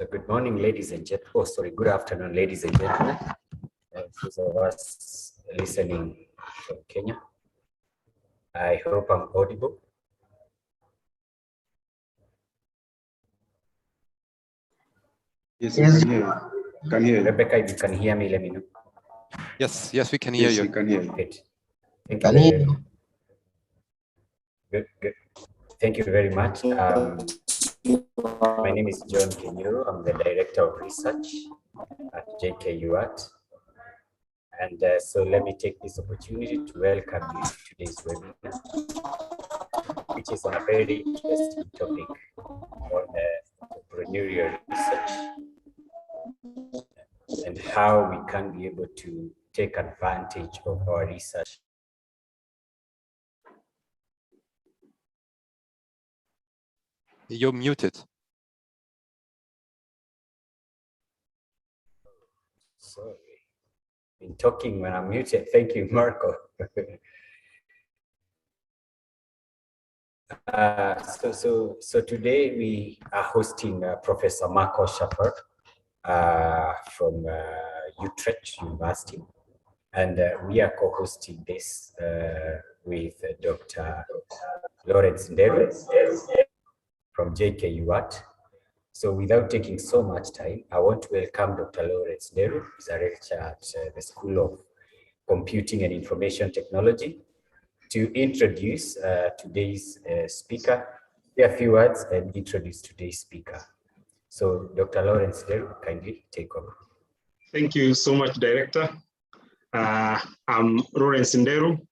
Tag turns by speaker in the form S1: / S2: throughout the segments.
S1: So good morning, ladies and gentlemen. Oh, sorry, good afternoon, ladies and gentlemen. Those of us listening from Kenya. I hope I'm audible.
S2: Yes, we can hear you. Can hear you.
S1: Rebecca, if you can hear me, let me know.
S3: Yes, we can hear you.
S2: We can hear you.
S1: Good. Thank you very much. Good. Thank you very much. My name is John Kenyuru. I'm the Director of Research at JKUAT. And so let me take this opportunity to welcome you to today's webinar, which is on a very interesting topic on entrepreneurial research and how we can be able to take advantage of our research.
S3: You're muted.
S1: Sorry, I've been talking when I'm muted. Thank you, Mirko. So today we are hosting Professor Mirko Schafer from Utrecht University, and we are co-hosting this with Dr. Lawrence Nderu from JKUAT. So without taking so much time, I want to welcome Dr. Lawrence Nderu. He's a lecturer at the School of Computing and Information Technology, to introduce today's speaker, say a few words and introduce today's speaker. So Dr. Lawrence Nderu, kindly take over.
S4: Thank you so much, Director. I'm Lawrence Nderu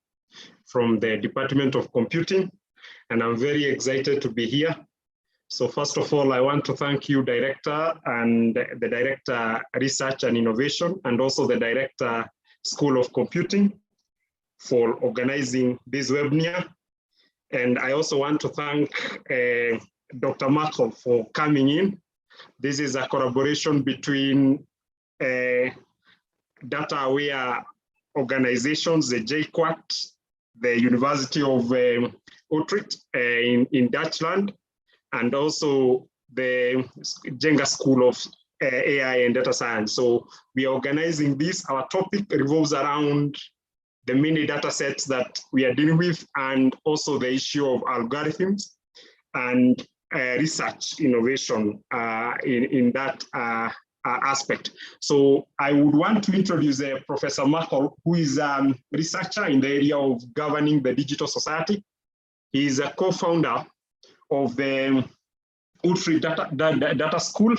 S4: from the Department of Computing, and I'm very excited to be here. So first of all, I want to thank you, Director, and the Director Research and Innovation, and also the Director School of Computing for organizing this webinar. And I also want to thank Dr. Mirko for coming in. This is a collaboration between data-aware organizations, the JKUAT, the University of Utrecht in Dutchland, and also the Jenga School of AI and Data Science. So we are organizing this. Our topic revolves around the many data sets that we are dealing with, and also the issue of algorithms and research innovation in that aspect. So I would want to introduce Professor Mirko, who is a researcher in the area of governing the digital society. He is a co-founder of the Utrecht Data School,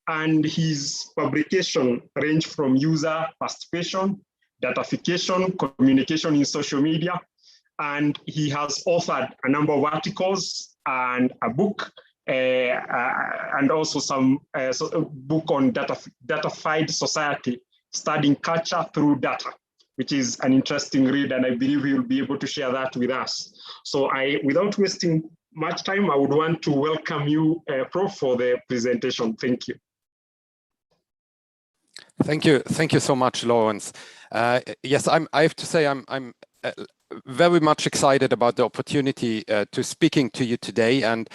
S4: and his publication range from user participation, datafication, communication in social media, and he has authored a number of articles and a book, and also some a book on datafied society, studying culture through data, which is an interesting read, and I believe he will be able to share that with us. So without wasting much time, I would want to welcome you, Prof, for the presentation. Thank you.
S3: Thank you so much, Lawrence. Yes, I have to say I'm very much excited about the opportunity to speaking to you today. And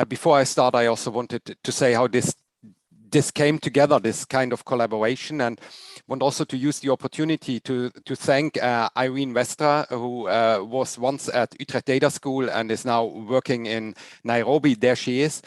S3: before I start, I also wanted to say how this came together, this kind of collaboration, and want also to use the opportunity to thank Irene Westra, who was once at Utrecht Data School and is now working in Nairobi. There she is.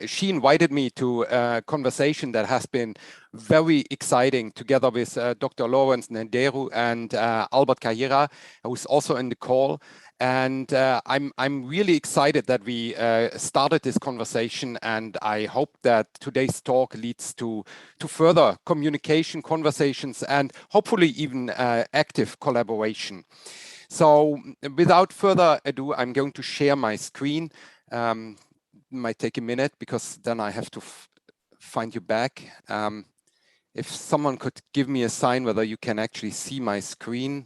S3: She invited me to a conversation that has been very exciting together with Dr. Lawrence Nderu and Albert Carrera, who's also in the call. And I'm really excited that we started this conversation, and I hope that today's talk leads to further communication, conversations, and hopefully even active collaboration. So without further ado, I'm going to share my screen. Might take a minute because then I have to find you back. If someone could give me a sign whether you can actually see my screen,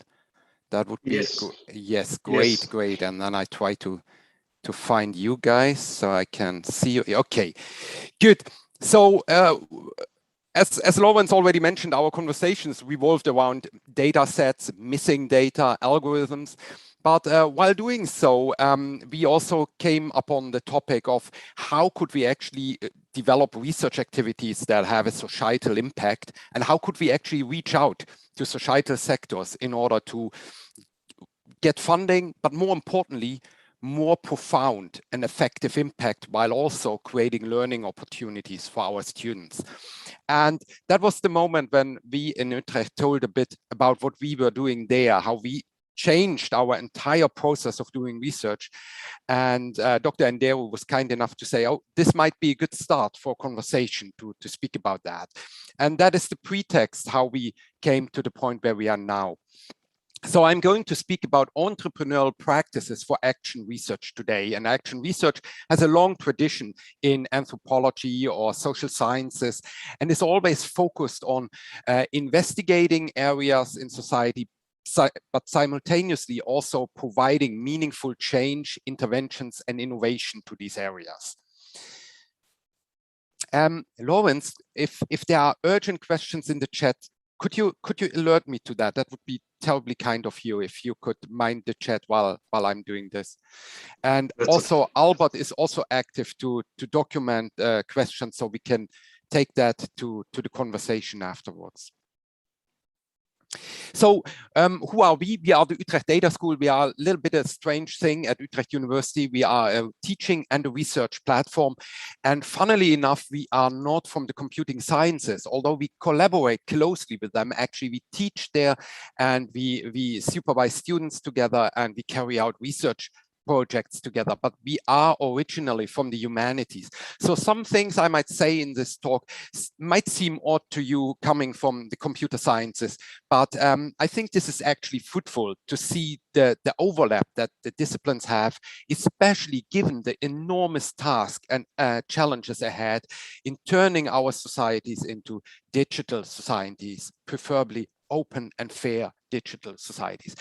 S3: that would be yes, great, great. And then I try to find you guys so I can see you. Okay, good. So as Lawrence already mentioned, our conversations revolved around data sets, missing data, algorithms. But while doing so, we also came upon the topic of how could we actually develop research activities that have a societal impact, and how could we actually reach out to societal sectors in order to get funding, but more importantly, more profound and effective impact while also creating learning opportunities for our students. And that was the moment when we in Utrecht told a bit about what we were doing there, how we changed our entire process of doing research. And Dr. Enderu was kind enough to say, oh, this might be a good start for conversation to speak about that. And that is the pretext how we came to the point where we are now. So I'm going to speak about entrepreneurial practices for action research today. And action research has a long tradition in anthropology or social sciences, and is always focused on investigating areas in society, but simultaneously also providing meaningful change, interventions, and innovation to these areas. Lawrence, if there are urgent questions in the chat, could you alert me to that? That would be terribly kind of you if you could mind the chat while I'm doing this. And
S4: That's
S3: also Albert is also active to document questions, so we can take that to the conversation afterwards. So who are we? We are the Utrecht Data School. We are a little bit a strange thing at Utrecht University. We are a teaching and a research platform. And funnily enough, we are not from the computing sciences, although we collaborate closely with them. Actually, we teach there and we supervise students together and we carry out research projects together, but we are originally from the humanities. So some things I might say in this talk might seem odd to you coming from the computer sciences, but I think this is actually fruitful to see the overlap that the disciplines have, especially given the enormous task and challenges ahead in turning our societies into digital societies, preferably open and fair digital societies.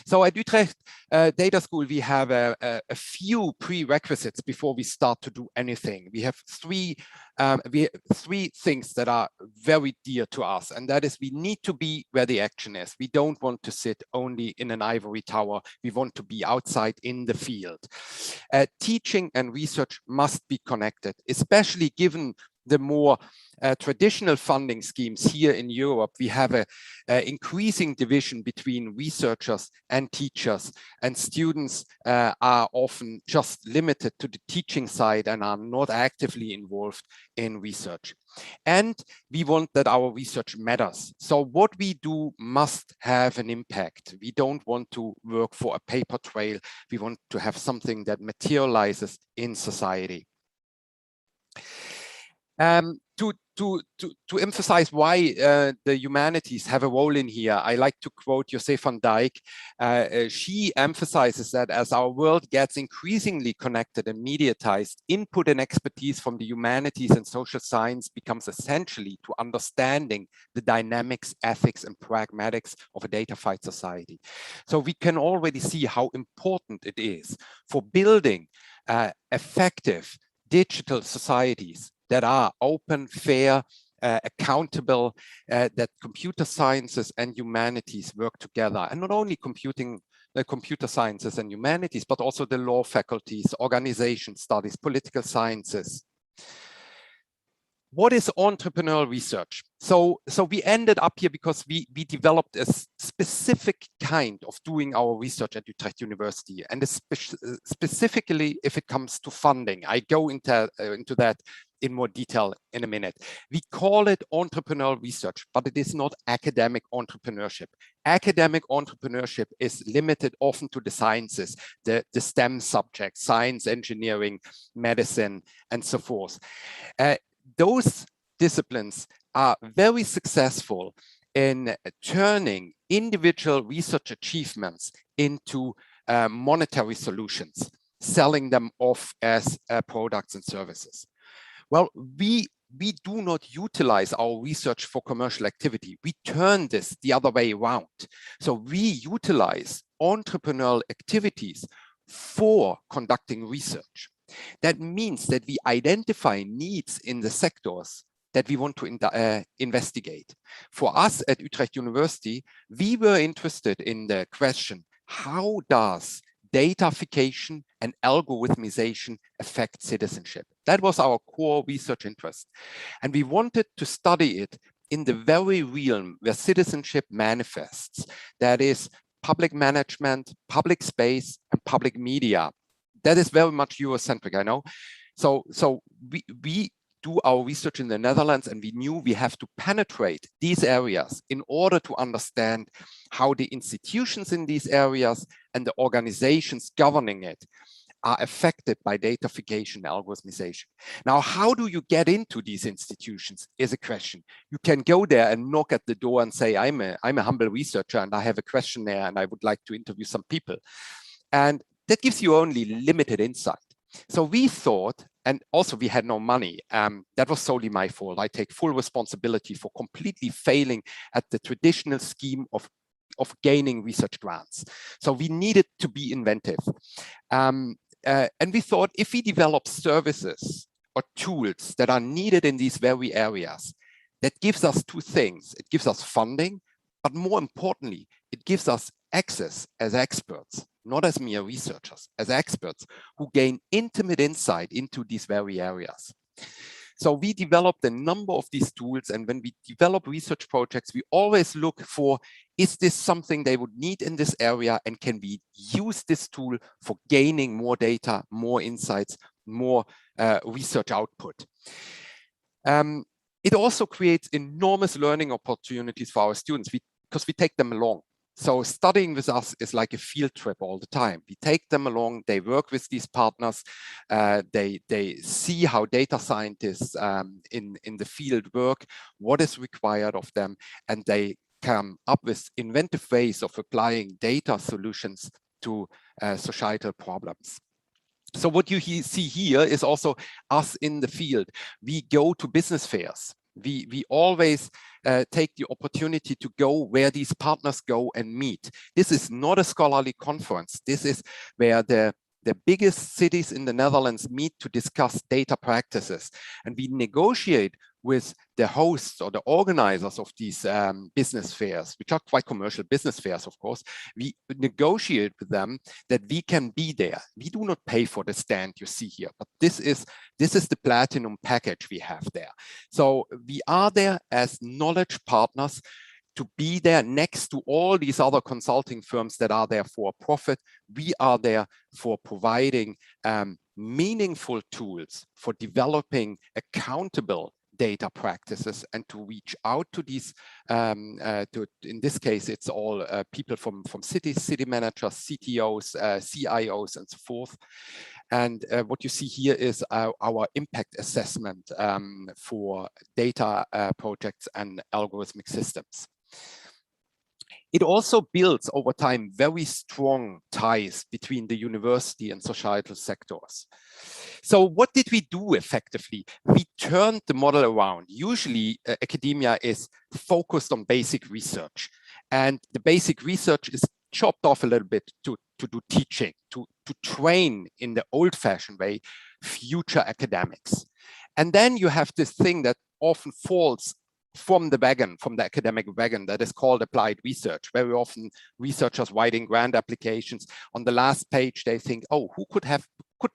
S3: So at Utrecht Data School, we have a few prerequisites before we start to do anything. We have three things that are very dear to us, and that is we need to be where the action is. We don't want to sit only in an ivory tower. We want to be outside in the field. Teaching and research must be connected, especially given the more traditional funding schemes here in Europe. We have a increasing division between researchers and teachers, and students are often just limited to the teaching side and are not actively involved in research. And we want that our research matters. So what we do must have an impact. We don't want to work for a paper trail. We want to have something that materializes in society. To emphasize why the humanities have a role in here, I like to quote José van Dijk. She emphasizes that as our world gets increasingly connected and mediatized, input and expertise from the humanities and social science becomes essentially to understanding the dynamics, ethics, and pragmatics of a datafied society. So we can already see how important it is for building effective digital societies that are open, fair, accountable, that computer sciences and humanities work together. And not only the computer sciences and humanities, but also the law faculties, organization studies, political sciences. What is entrepreneurial research? So we ended up here because we developed a specific kind of doing our research at Utrecht University, and specifically if it comes to funding. I go into that in more detail in a minute. We call it entrepreneurial research, but it is not academic entrepreneurship. Academic entrepreneurship is limited often to the sciences, the STEM subjects, science, engineering, medicine, and so forth. Those disciplines are very successful in turning individual research achievements into monetary solutions, selling them off as products and services. Well, we do not utilize our research for commercial activity. We turn this the other way around. So we utilize entrepreneurial activities for conducting research. That means that we identify needs in the sectors that we want to investigate. For us at Utrecht University, we were interested in the question, how does datafication and algorithmisation affect citizenship? That was our core research interest. And we wanted to study it in the very realm where citizenship manifests, that is public management, public space, and public media. That is very much Eurocentric, I know. So we do our research in the Netherlands, and we knew we have to penetrate these areas in order to understand how the institutions in these areas and the organizations governing it are affected by datafication and algorithmisation. Now, how do you get into these institutions is a question. You can go there and knock at the door and say, I'm a humble researcher and I have a questionnaire and I would like to interview some people. And that gives you only limited insight. So we thought, and also we had no money. That was solely my fault. I take full responsibility for completely failing at the traditional scheme of gaining research grants. So we needed to be inventive. And we thought if we develop services or tools that are needed in these very areas, that gives us two things. It gives us funding, but more importantly, it gives us access as experts, not as mere researchers, as experts who gain intimate insight into these very areas. So we developed a number of these tools, and when we develop research projects, we always look for, is this something they would need in this area, and can we use this tool for gaining more data, more insights, more research output. It also creates enormous learning opportunities for our students because we take them along. So studying with us is like a field trip all the time. We take them along, they work with these partners, they see how data scientists in the field work, what is required of them, and they come up with inventive ways of applying data solutions to societal problems. So what you see here is also us in the field. We go to business fairs. We always take the opportunity to go where these partners go and meet. This is not a scholarly conference. This is where the biggest cities in the Netherlands meet to discuss data practices. And we negotiate with the hosts or the organizers of these business fairs, which are quite commercial business fairs, of course. We negotiate with them that we can be there. We do not pay for the stand you see here, but this is the platinum package we have there. So we are there as knowledge partners to be there next to all these other consulting firms that are there for profit. We are there for providing meaningful tools for developing accountable data practices and to reach out to these, in this case, it's all people from cities, city managers, CTOs, CIOs, and so forth. And what you see here is our impact assessment for data projects and algorithmic systems. It also builds over time very strong ties between the university and societal sectors. So what did we do effectively? We turned the model around. Usually academia is focused on basic research, and the basic research is chopped off a little bit to do teaching, to train in the old-fashioned way future academics. And then you have this thing that often falls from the wagon, from the academic wagon, that is called applied research. Very often researchers writing grant applications, on the last page they think, oh, who could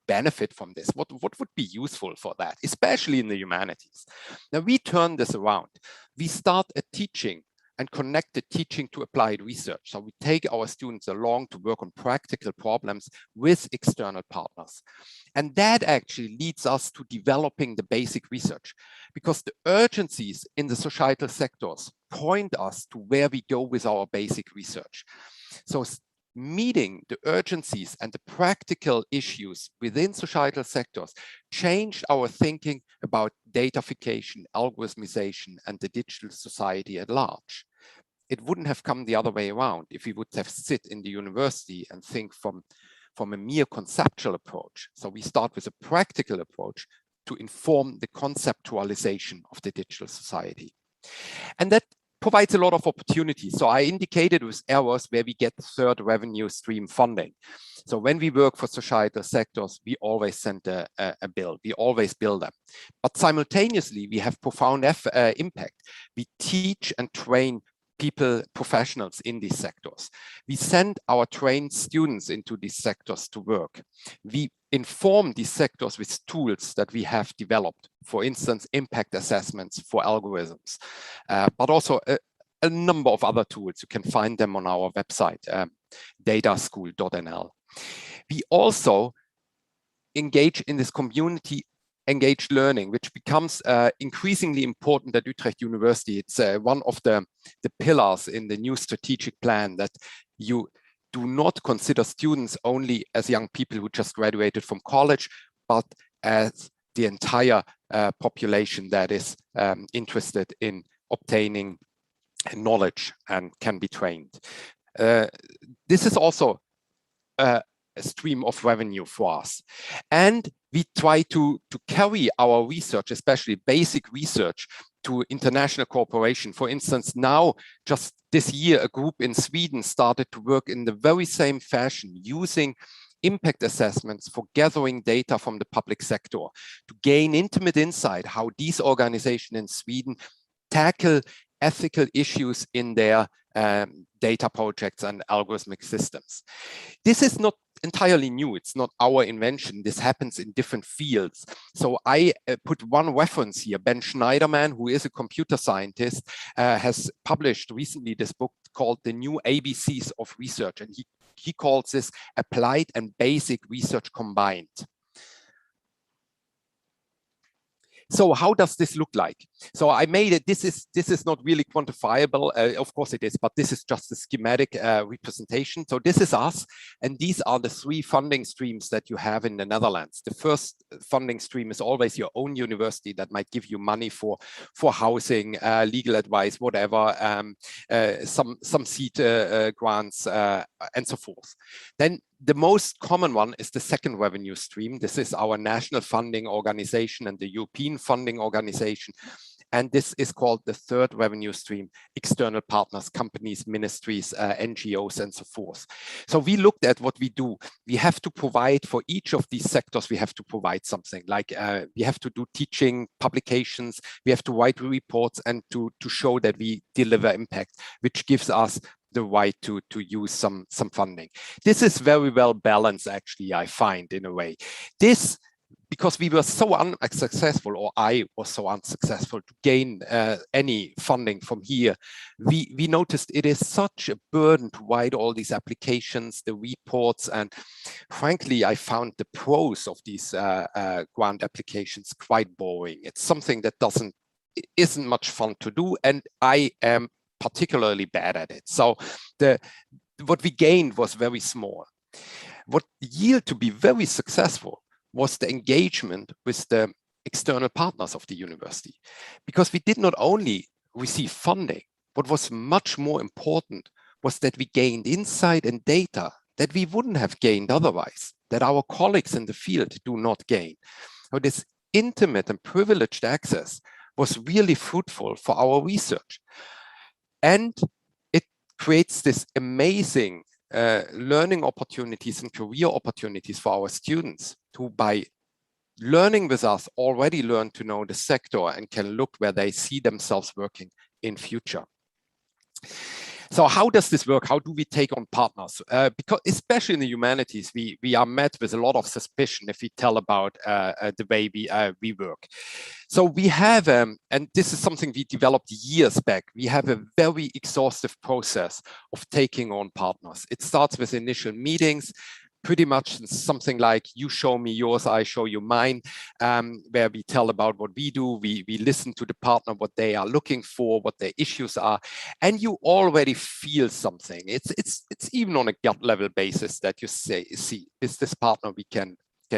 S3: benefit from this? What would be useful for that, especially in the humanities? Now we turn this around. We start a teaching and connect the teaching to applied research. So we take our students along to work on practical problems with external partners. And that actually leads us to developing the basic research, because the urgencies in the societal sectors point us to where we go with our basic research. So meeting the urgencies and the practical issues within societal sectors changed our thinking about datafication, algorithmisation, and the digital society at large. It wouldn't have come the other way around if we would have sit in the university and think from a mere conceptual approach. So we start with a practical approach to inform the conceptualization of the digital society. And that provides a lot of opportunities. So I indicated with areas where we get third revenue stream funding. So when we work for societal sectors, we always send a bill, we always bill them. But simultaneously, we have profound impact. We teach and train people, professionals in these sectors. We send our trained students into these sectors to work. We inform these sectors with tools that we have developed, for instance, impact assessments for algorithms, but also a number of other tools. You can find them on our website, dataschool.nl. We also engage in this community engaged learning, which becomes increasingly important at Utrecht University. It's one of the pillars in the new strategic plan, that you do not consider students only as young people who just graduated from college, but as the entire population that is interested in obtaining knowledge and can be trained. This is also a stream of revenue for us. And we try to carry our research, especially basic research, to international cooperation. For instance, now, just this year, a group in Sweden started to work in the very same fashion, using impact assessments for gathering data from the public sector to gain intimate insight how these organizations in Sweden tackle ethical issues in their data projects and algorithmic systems. This is not entirely new. It's not our invention. This happens in different fields. So I put one reference here. Ben Schneiderman, who is a computer scientist, has published recently this book called The New ABCs of Research. And he calls this applied and basic research combined. So how does this look like? So I made it, this is not really quantifiable, of course it is, but this is just a schematic representation. So this is us, and these are the 3 funding streams that you have in the Netherlands. The first funding stream is always your own university that might give you money for housing, legal advice, whatever, some seed grants, and so forth. Then the most common one is the second revenue stream. This is our national funding organization and the European funding organization. And this is called the third revenue stream, external partners, companies, ministries, NGOs, and so forth. So we looked at what we do. We have to provide for each of these sectors, we have to provide something like we have to do teaching, publications, we have to write reports, and to show that we deliver impact, which gives us the right to use some funding. This is very well balanced, actually, I find, in a way. This, because we were so unsuccessful, or I was so unsuccessful to gain any funding from here, we noticed it is such a burden to write all these applications, the reports, and frankly, I found the prose of these grant applications quite boring. It's something that isn't much fun to do, and I am particularly bad at it. So what we gained was very small. What yielded to be very successful was the engagement with the external partners of the university, because we did not only receive funding, what was much more important was that we gained insight and data that we wouldn't have gained otherwise, that our colleagues in the field do not gain. So this intimate and privileged access was really fruitful for our research. And it creates this amazing learning opportunities and career opportunities for our students who, by learning with us, already learn to know the sector and can look where they see themselves working in future. So how does this work? How do we take on partners? Because especially in the humanities, we are met with a lot of suspicion if we tell about the way we work. So we have, and this is something we developed years back, we have a very exhaustive process of taking on partners. It starts with initial meetings, pretty much something like you show me yours, I show you mine, where we tell about what we do, we listen to the partner, what they are looking for, what their issues are, and you already feel something. It's even on a gut level basis that you see, is this partner we can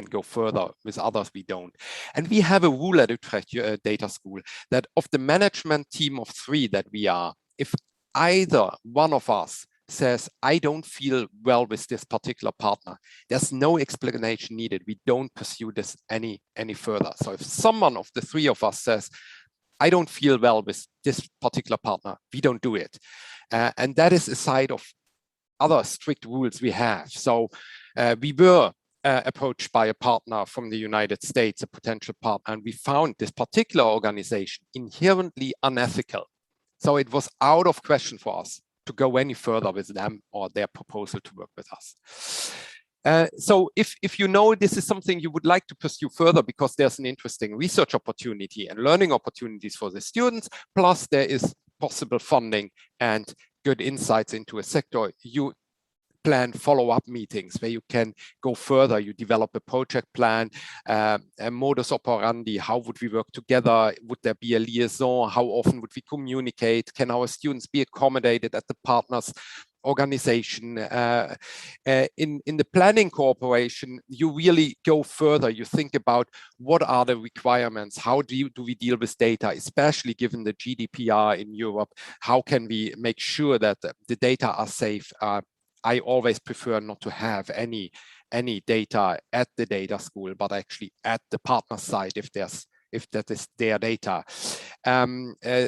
S3: go further, with others we don't. And we have a rule at Utrecht Data School that of the management team of 3 that we are, if either one of us says, I don't feel well with this particular partner, there's no explanation needed. We don't pursue this any further. So if someone of the 3 of us says, I don't feel well with this particular partner. We don't do it. And that is a side of other strict rules we have. So we were approached by a partner from the United States, a potential partner, and we found this particular organization inherently unethical. So it was out of question for us to go any further with them or their proposal to work with us. So if you know this is something you would like to pursue further because there's an interesting research opportunity and learning opportunities for the students, plus there is possible funding and good insights into a sector, you plan follow-up meetings where you can go further. You develop a project plan, a modus operandi. How would we work together? Would there be a liaison? How often would we communicate? Can our students be accommodated at the partners organization? In the planning cooperation, you really go further. You think about what are the requirements? How do we deal with data, especially given the GDPR in Europe? How can we make sure that the data are safe? I always prefer not to have any data at the data school, but actually at the partner side if that is their data.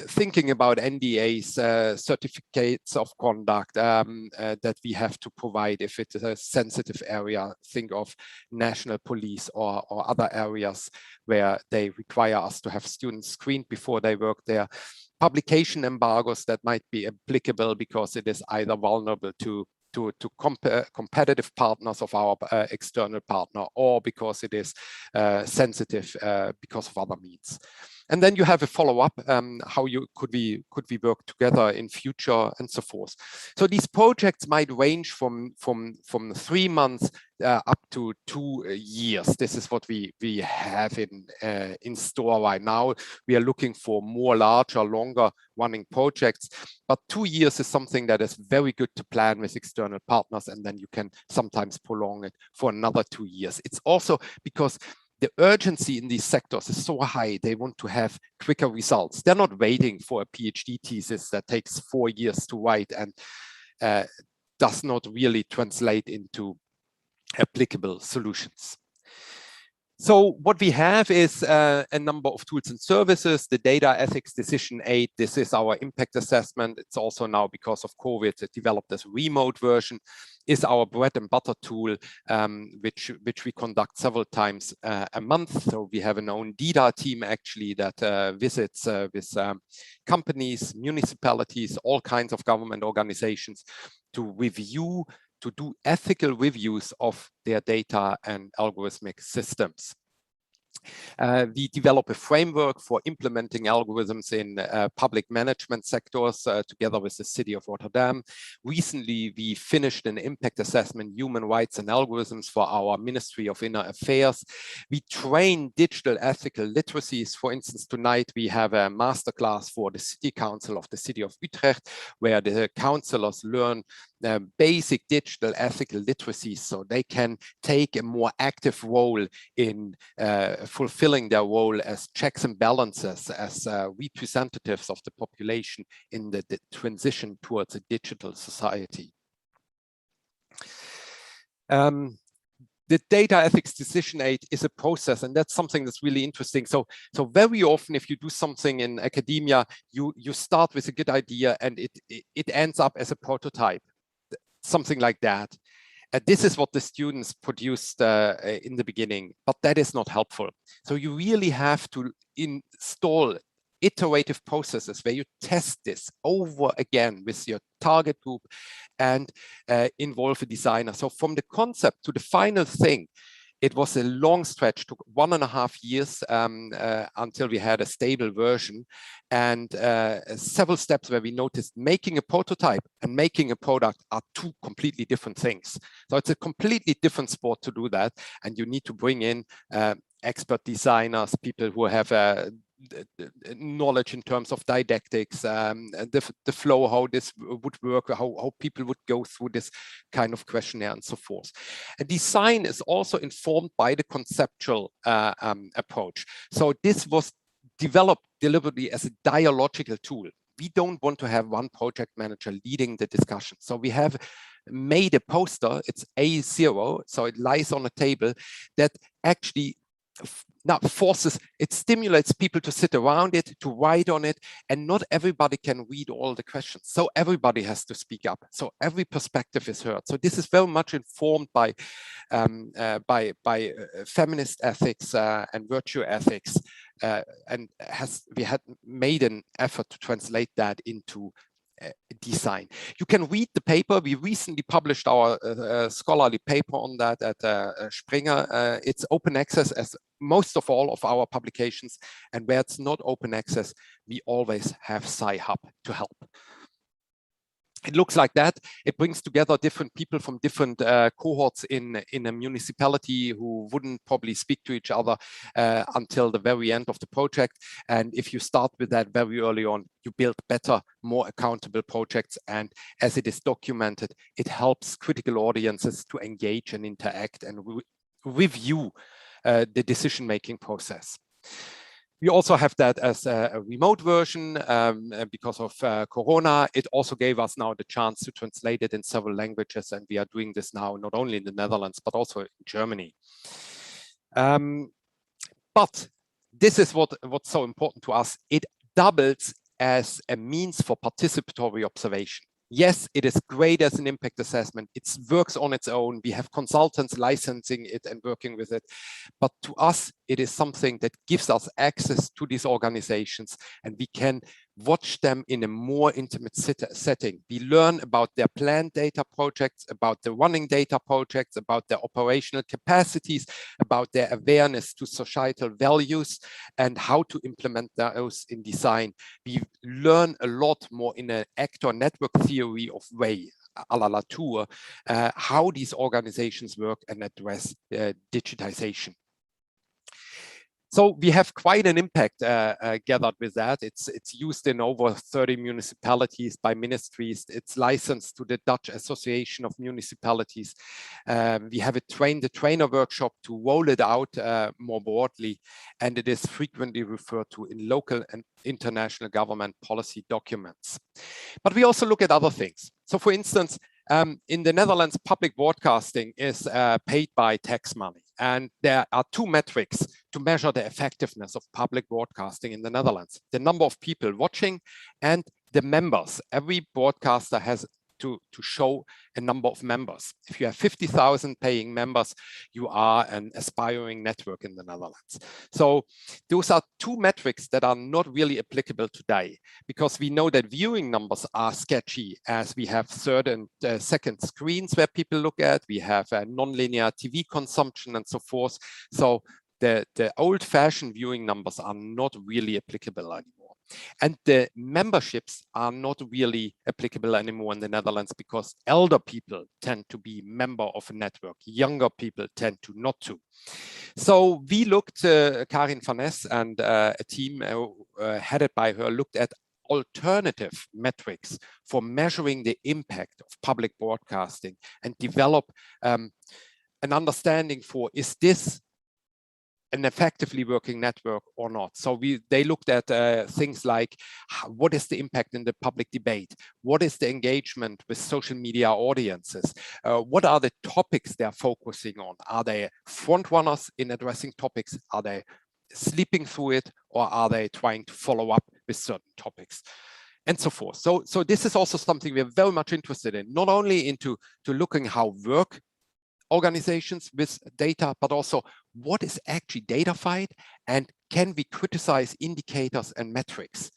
S3: Thinking about NDAs, certificates of conduct that we have to provide if it is a sensitive area. Think of national police or other areas where they require us to have students screened before they work there. Publication embargoes that might be applicable because it is either vulnerable to competitive partners of our external partner, or because it is sensitive because of other means. And then you have a follow-up, how could we work together in future and so forth. So these projects might range from 3 months up to 2 years. This is what we have in store right now. We are looking for more larger, longer running projects, but 2 years is something that is very good to plan with external partners, and then you can sometimes prolong it for another 2 years. It's also because the urgency in these sectors is so high, they want to have quicker results. They're not waiting for a PhD thesis that takes 4 years to write and does not really translate into applicable solutions. So what we have is a number of tools and services. The data ethics decision aid, this is our impact assessment. It's also now, because of COVID, developed as a remote version, is our bread and butter tool, which we conduct several times a month. So we have an own data team actually that visits with companies, municipalities, all kinds of government organizations to review, to do ethical reviews of their data and algorithmic systems. We develop a framework for implementing algorithms in public management sectors together with the city of Rotterdam. Recently, we finished an impact assessment, human rights and algorithms for our Ministry of Inner Affairs. We train digital ethical literacies. For instance, tonight we have a masterclass for the City Council of the City of Utrecht, where the councillors learn basic digital ethical literacy so they can take a more active role in fulfilling their role as checks and balances, as representatives of the population in the transition towards a digital society. The data ethics decision aid is a process, and that's something that's really interesting. So very often, if you do something in academia, you start with a good idea and it ends up as a prototype, something like that. This is what the students produced in the beginning, but that is not helpful. So you really have to install iterative processes where you test this over again with your target group and involve a designer. So from the concept to the final thing, it was a long stretch, took 1.5 years until we had a stable version, and several steps where we noticed making a prototype and making a product are two completely different things. So it's a completely different sport to do that, and you need to bring in expert designers, people who have knowledge in terms of didactics, the flow, how this would work, how people would go through this kind of questionnaire and so forth. And design is also informed by the conceptual approach. So this was developed deliberately as a dialogical tool. We don't want to have one project manager leading the discussion. So we have made a poster, it's A0, so it lies on a table that actually now it stimulates people to sit around it, to write on it, and not everybody can read all the questions. So everybody has to speak up. So every perspective is heard. So this is very much informed by feminist ethics and virtue ethics, and we had made an effort to translate that into design. You can read the paper. We recently published our scholarly paper on that at Springer. It's open access as most of all of our publications, and where it's not open access, we always have Sci-Hub to help. It looks like that. It brings together different people from different cohorts in a municipality who wouldn't probably speak to each other until the very end of the project. And if you start with that very early on, you build better, more accountable projects. And as it is documented, it helps critical audiences to engage and interact and review the decision-making process. We also have that as a remote version because of Corona. It also gave us now the chance to translate it in several languages, and we are doing this now not only in the Netherlands, but also in Germany. But this is what's so important to us. It doubles as a means for participatory observation. Yes, it is great as an impact assessment. It works on its own. We have consultants licensing it and working with it. But to us, it is something that gives us access to these organizations, and we can watch them in a more intimate setting. We learn about their planned data projects, about the running data projects, about their operational capacities, about their awareness to societal values, and how to implement those in design. We learn a lot more in an actor network theory of way, a la Latour, how these organizations work and address digitization. So we have quite an impact gathered with that. It's used in over 30 municipalities by ministries. It's licensed to the Dutch Association of Municipalities. We have a trainer workshop to roll it out more broadly, and it is frequently referred to in local and international government policy documents. But we also look at other things. So for instance, in the Netherlands, public broadcasting is paid by tax money. And there are two metrics to measure the effectiveness of public broadcasting in the Netherlands: the number of people watching and the members. Every broadcaster has to show a number of members. If you have 50,000 paying members, you are an aspiring network in the Netherlands. So those are two metrics that are not really applicable today, because we know that viewing numbers are sketchy, as we have third and second screens where people look at, we have non-linear TV consumption and so forth. So the old-fashioned viewing numbers are not really applicable anymore. And the memberships are not really applicable anymore in the Netherlands, because elder people tend to be member of a network. Younger people tend to not to. So we looked, Karin van Ness and a team headed by her looked at alternative metrics for measuring the impact of public broadcasting and develop an understanding for, is this an effectively working network or not? So they looked at things like, what is the impact in the public debate? What is the engagement with social media audiences? What are the topics they're focusing on? Are they front runners in addressing topics? Are they sleeping through it? Or are they trying to follow up with certain topics? And so forth. So this is also something we're very much interested in, not only into looking how work organizations with data, but also what is actually datafied, and can we criticize indicators and metrics?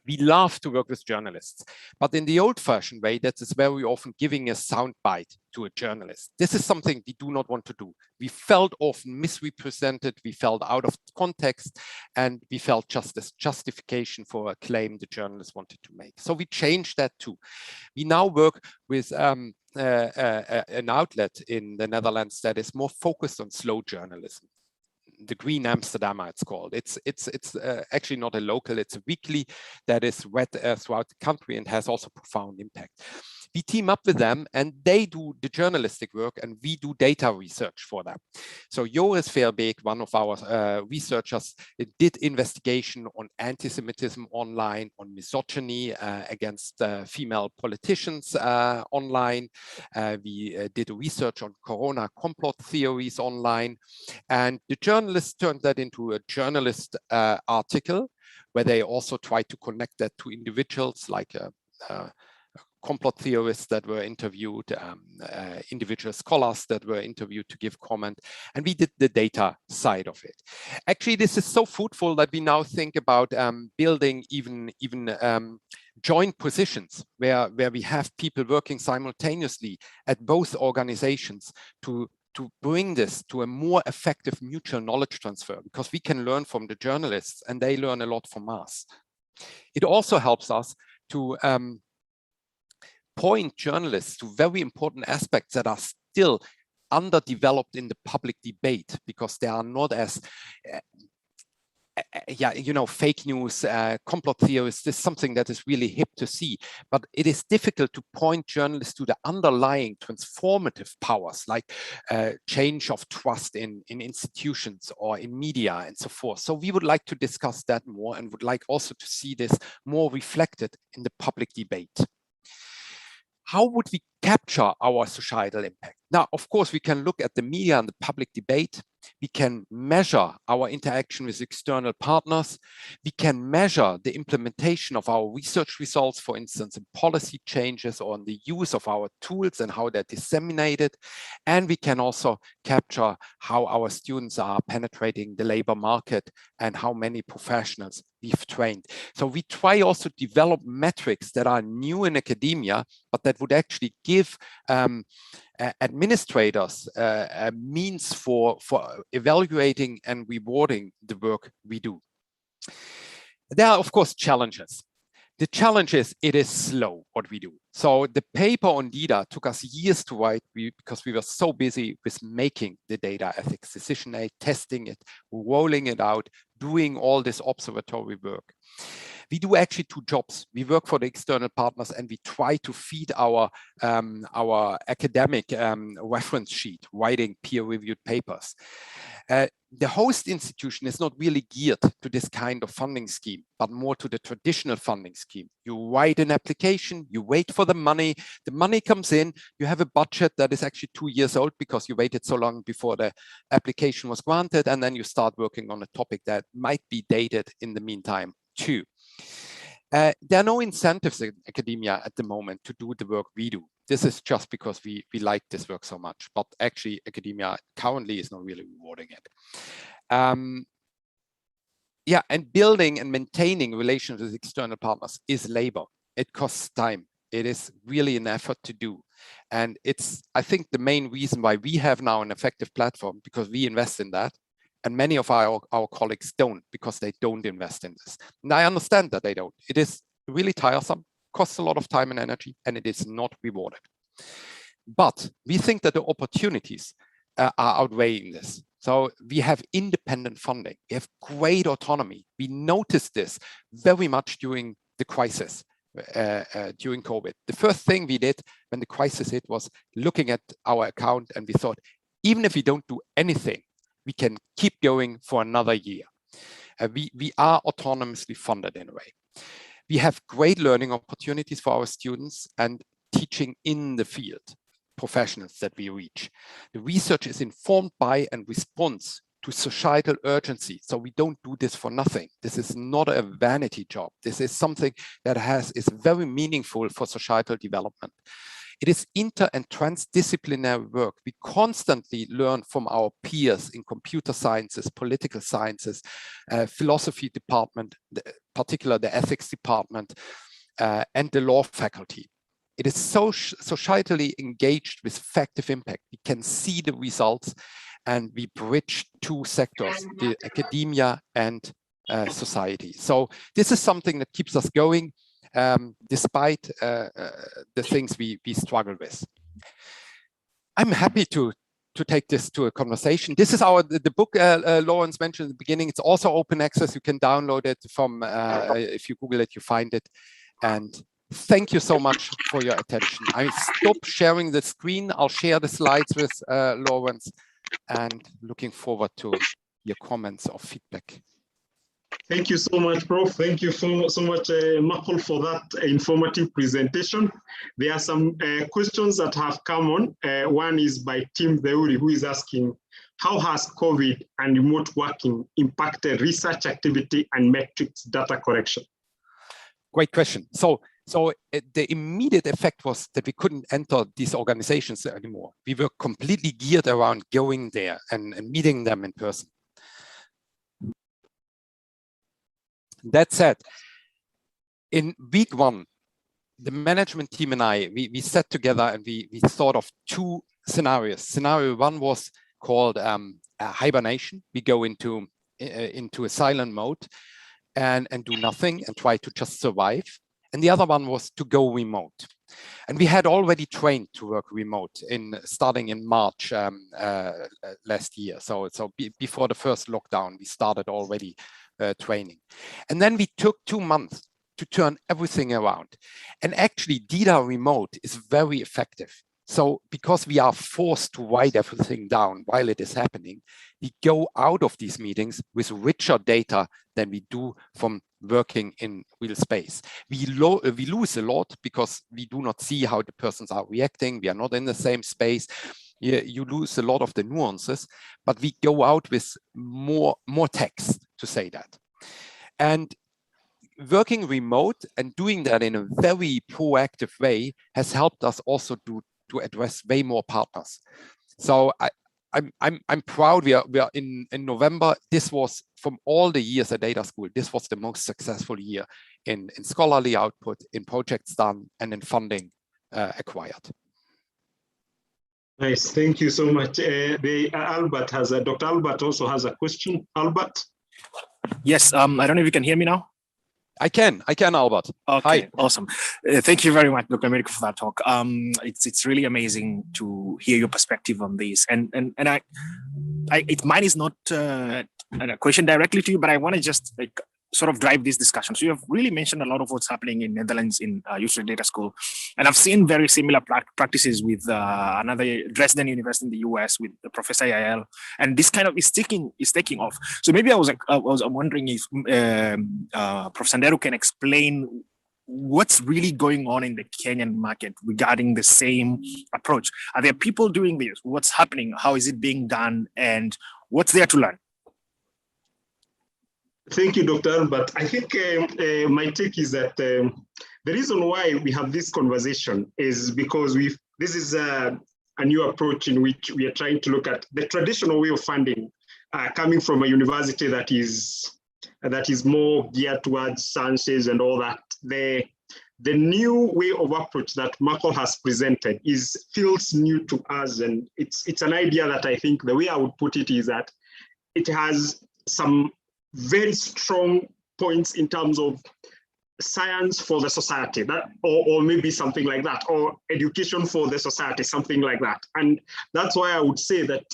S3: We love to work with journalists, but in the old-fashioned way, that is very often giving a soundbite to a journalist. This is something we do not want to do. We felt often misrepresented, we felt out of context, and we felt just as justification for a claim the journalist wanted to make. So we changed that too. We now work with an outlet in the Netherlands that is more focused on slow journalism. The Green Amsterdammer, it's called. It's actually not a local, it's a weekly that is read throughout the country and has also profound impact. We team up with them and they do the journalistic work and we do data research for them. So Joris Verbeek, one of our researchers, did investigation on anti-Semitism online, on misogyny against female politicians online. We did research on corona complot theories online. And the journalists turned that into a journalist article where they also tried to connect that to individuals like complot theorists that were interviewed, individual scholars that were interviewed to give comment, and we did the data side of it. Actually, this is so fruitful that we now think about building even joint positions where we have people working simultaneously at both organizations to bring this to a more effective mutual knowledge transfer, because we can learn from the journalists and they learn a lot from us. It also helps us to point journalists to very important aspects that are still underdeveloped in the public debate, because they are not as fake news, complot theories. This is something that is really hip to see, but it is difficult to point journalists to the underlying transformative powers, like change of trust in institutions or in media and so forth. So we would like to discuss that more and would like also to see this more reflected in the public debate. How would we capture our societal impact? Now, of course, we can look at the media and the public debate. We can measure our interaction with external partners. We can measure the implementation of our research results, for instance, in policy changes or in the use of our tools and how they're disseminated. And we can also capture how our students are penetrating the labor market and how many professionals we've trained. So we try also to develop metrics that are new in academia, but that would actually give administrators a means for evaluating and rewarding the work we do. There are, of course, challenges. The challenge is it is slow what we do. So the paper on data took us years to write because we were so busy with making the data ethics decision aid, testing it, rolling it out, doing all this observatory work. We do actually two jobs. We work for the external partners and we try to feed our academic reference sheet, writing peer-reviewed papers. The host institution is not really geared to this kind of funding scheme, but more to the traditional funding scheme. You write an application, you wait for the money comes in, you have a budget that is actually 2 years old because you waited so long before the application was granted, and then you start working on a topic that might be dated in the meantime too. There are no incentives in academia at the moment to do the work we do. This is just because we like this work so much, but actually academia currently is not really rewarding it. And building and maintaining relations with external partners is labor. It costs time. It is really an effort to do. And it's, I think, the main reason why we have now an effective platform, because we invest in that. And many of our colleagues don't, because they don't invest in this. And I understand that they don't. It is really tiresome, costs a lot of time and energy, and it is not rewarded. But we think that the opportunities are outweighing this. So we have independent funding. We have great autonomy. We noticed this very much during the crisis, during COVID. The first thing we did when the crisis hit was looking at our account, and we thought, even if we don't do anything, we can keep going for another year. We are autonomously funded in a way. We have great learning opportunities for our students and teaching in the field, professionals that we reach. The research is informed by and responds to societal urgency. So we don't do this for nothing. This is not a vanity job. This is something that is very meaningful for societal development. It is inter and transdisciplinary work. We constantly learn from our peers in computer sciences, political sciences, philosophy department, particularly the ethics department, and the law faculty. It is so societally engaged with effective impact. We can see the results, and we bridge two sectors, the academia and society. So this is something that keeps us going, despite the things we struggle with. I'm happy to take this to a conversation. This is the book Lawrence mentioned at the beginning. It's also open access. You can download it from, if you Google it, you find it. And thank you so much for your attention. I stop sharing the screen. I'll share the slides with Lawrence, and looking forward to your comments or feedback.
S4: Thank you so much, Prof. Thank you so much, Mirko, for that informative presentation. There are some questions that have come on. One is by Tim Theuri, who is asking, how has COVID and remote working impacted research activity and metrics data collection?
S3: Great question. So the immediate effect was that we couldn't enter these organizations anymore. We were completely geared around going there and meeting them in person. That said, in week one, the management team and I, we sat together and we thought of two scenarios. Scenario one was called hibernation. We go into a silent mode and do nothing and try to just survive. And the other one was to go remote. And we had already trained to work remote starting in March last year. So before the first lockdown, we started already training. And then we took 2 months to turn everything around. And actually, data remote is very effective. So because we are forced to write everything down while it is happening, we go out of these meetings with richer data than we do from working in real space. We lose a lot because we do not see how the persons are reacting. We are not in the same space. You lose a lot of the nuances, but we go out with more text, to say that. And working remote and doing that in a very proactive way has helped us also to address way more partners. So I'm proud we are in November. This was, from all the years at Data School, this was the most successful year in scholarly output, in projects done, and in funding acquired.
S4: Nice, thank you so much. Dr. Albert also has a question. Albert?
S5: Yes, I don't know if you can hear me now.
S3: I can, Albert.
S5: Okay,
S3: Hi.
S5: Awesome. Thank you very much, Dr. Mirko, for that talk. It's really amazing to hear your perspective on this. And mine is not a question directly to you, but I want to just sort of drive this discussion. So you have really mentioned a lot of what's happening in Netherlands in Utrecht Data School, and I've seen very similar practices with another Dresden University in the US with Professor Yael, and this kind of is taking off. So maybe I was wondering if Prof. Sandero can explain what's really going on in the Kenyan market regarding the same approach. Are there people doing this? What's happening? How is it being done? And what's there to learn?
S4: Thank you, Dr. Albert. I think my take is that the reason why we have this conversation is because this is a new approach in which we are trying to look at the traditional way of funding coming from a university that is more geared towards sciences and all that. The new way of approach that Mirko has presented feels new to us, and it's an idea that I think the way I would put it is that it has some very strong points in terms of science for the society, or maybe something like that, or education for the society, something like that. And that's why I would say that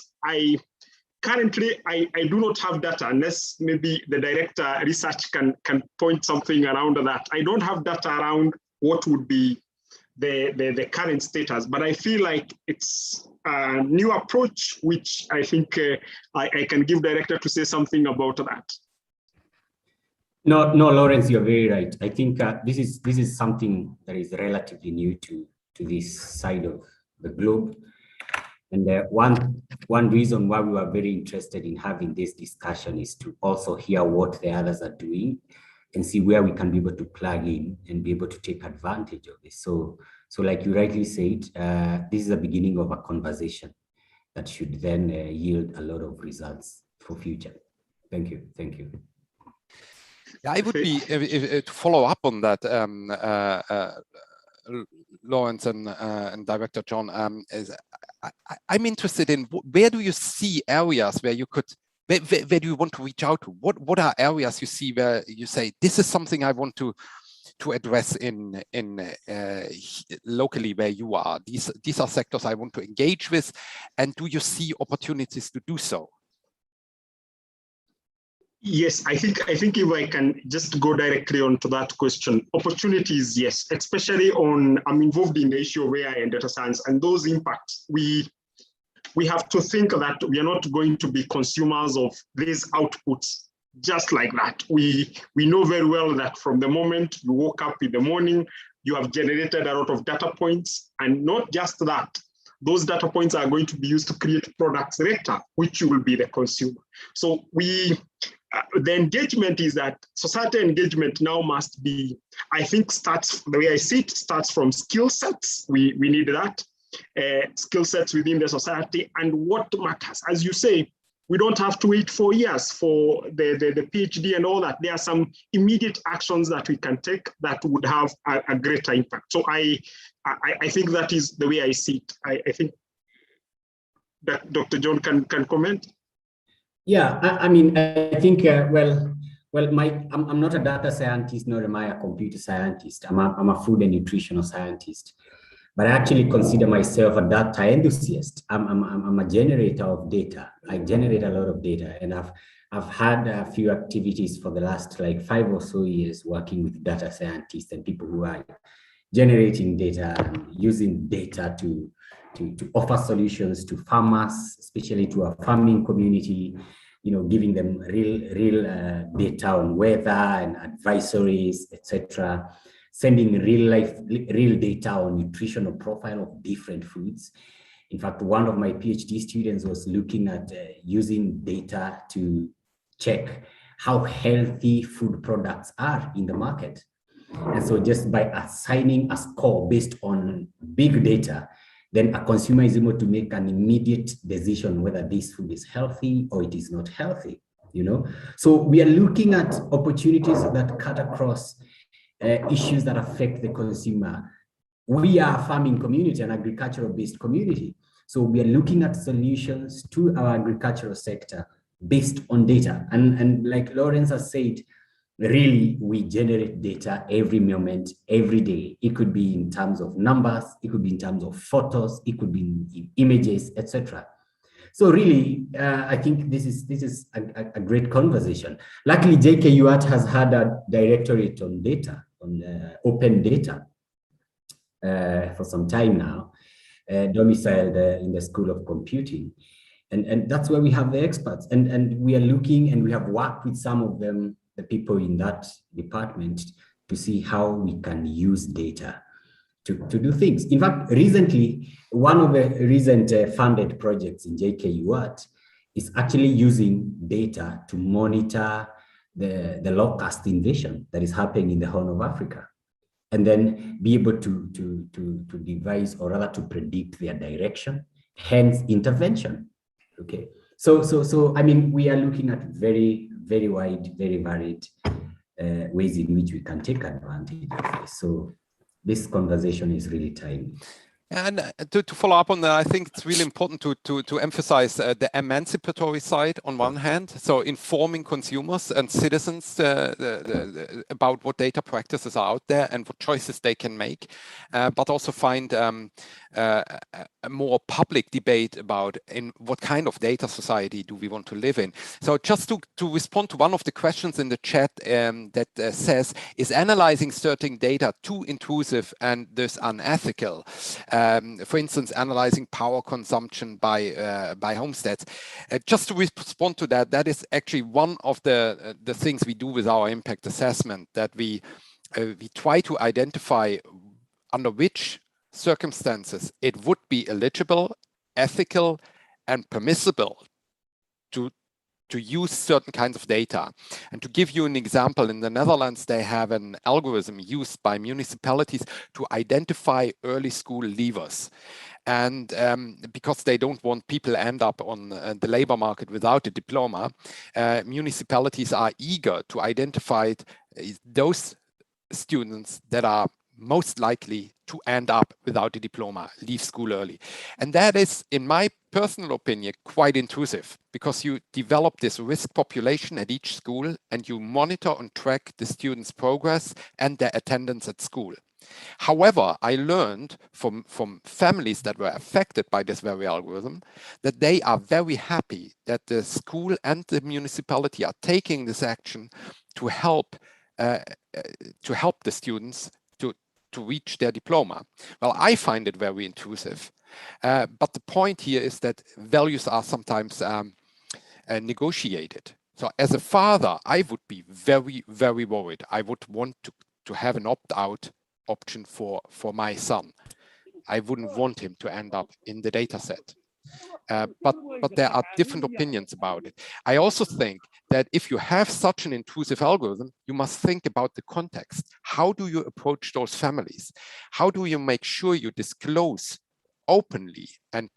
S4: currently I do not have data, unless maybe the director research can point something around that. I don't have data around what would be the current status, but I feel like it's a new approach, which I think I can give director to say something about that.
S1: No, Lawrence, you're very right. I think this is something that is relatively new to this side of the globe. And one reason why we were very interested in having this discussion is to also hear what the others are doing and see where we can be able to plug in and be able to take advantage of this. So like you rightly said, this is the beginning of a conversation that should then yield a lot of results for future. Thank you. Thank you.
S3: Yeah, I would be to follow up on that, Lawrence and Director John. I'm interested in where do you see areas where you could, where do you want to reach out to? What are areas you see where you say this is something I want to address in locally where you are? These are sectors I want to engage with, and do you see opportunities to do so?
S4: Yes, I think if I can just go directly onto that question, opportunities, yes, especially I'm involved in the issue of AI and data science and those impacts. We have to think that we are not going to be consumers of these outputs just like that. We know very well that from the moment you woke up in the morning, you have generated a lot of data points, and not just that. Those data points are going to be used to create products later, which you will be the consumer. So the engagement is that society engagement now must be, I think, the way I see it, starts from skill sets. We need that, skill sets within the society, and what matters. As you say, we don't have to wait 4 years for the PhD and all that. There are some immediate actions that we can take that would have a greater impact. So I think that is the way I see it. I think that Dr. John can comment.
S1: Yeah, I mean, I think, well, I'm not a data scientist, nor am I a computer scientist. I'm a food and nutritional scientist, but I actually consider myself a data enthusiast. I'm a generator of data. I generate a lot of data, and I've had a few activities for the last like 5 or so years working with data scientists and people who are generating data and using data to offer solutions to farmers, especially to our farming community, giving them real data on weather and advisories, etc. Sending real data on nutritional profile of different foods. In fact, one of my PhD students was looking at using data to check how healthy food products are in the market. And so just by assigning a score based on big data, then a consumer is able to make an immediate decision whether this food is healthy or it is not healthy, So we are looking at opportunities that cut across issues that affect the consumer. We are a farming community, an agricultural-based community. So we are looking at solutions to our agricultural sector based on data. And like Lawrence has said, really, we generate data every moment, every day. It could be in terms of numbers, it could be in terms of photos, it could be in images, etc. So really, I think this is a great conversation. Luckily, JKUAT has had a directorate on data, on open data for some time now, domiciled in the School of Computing. And that's where we have the experts. And we are looking, and we have worked with some of them, the people in that department, to see how we can use data to do things. In fact, recently, one of the recent funded projects in JKUAT is actually using data to monitor the locust invasion that is happening in the Horn of Africa, and then be able to devise, or rather to predict their direction, hence intervention. Okay, so I mean, we are looking at very, very wide, very varied ways in which we can take advantage of this. So this conversation is really timely.
S3: And to follow up on that, I think it's really important to emphasize the emancipatory side on one hand, so informing consumers and citizens about what data practices are out there and what choices they can make, but also find a more public debate about in what kind of data society do we want to live in. So just to respond to one of the questions in the chat that says, is analyzing certain data too intrusive and thus unethical? For instance, analyzing power consumption by homesteads. Just to respond to that, that is actually one of the things we do with our impact assessment, that we try to identify under which circumstances it would be eligible, ethical, and permissible to use certain kinds of data. And to give you an example, in the Netherlands, they have an algorithm used by municipalities to identify early school leavers. And because they don't want people to end up on the labor market without a diploma, municipalities are eager to identify those students that are most likely to end up without a diploma, leave school early. And that is, in my personal opinion, quite intrusive, because you develop this risk population at each school and you monitor and track the students' progress and their attendance at school. However, I learned from families that were affected by this very algorithm that they are very happy that the school and the municipality are taking this action to help the students to reach their diploma. Well, I find it very intrusive, but the point here is that values are sometimes negotiated. So as a father, I would be very, very worried. I would want to have an opt-out option for my son. I wouldn't want him to end up in the data set. But there are different opinions about it. I also think that if you have such an intrusive algorithm, you must think about the context. How do you approach those families? How do you make sure you disclose openly and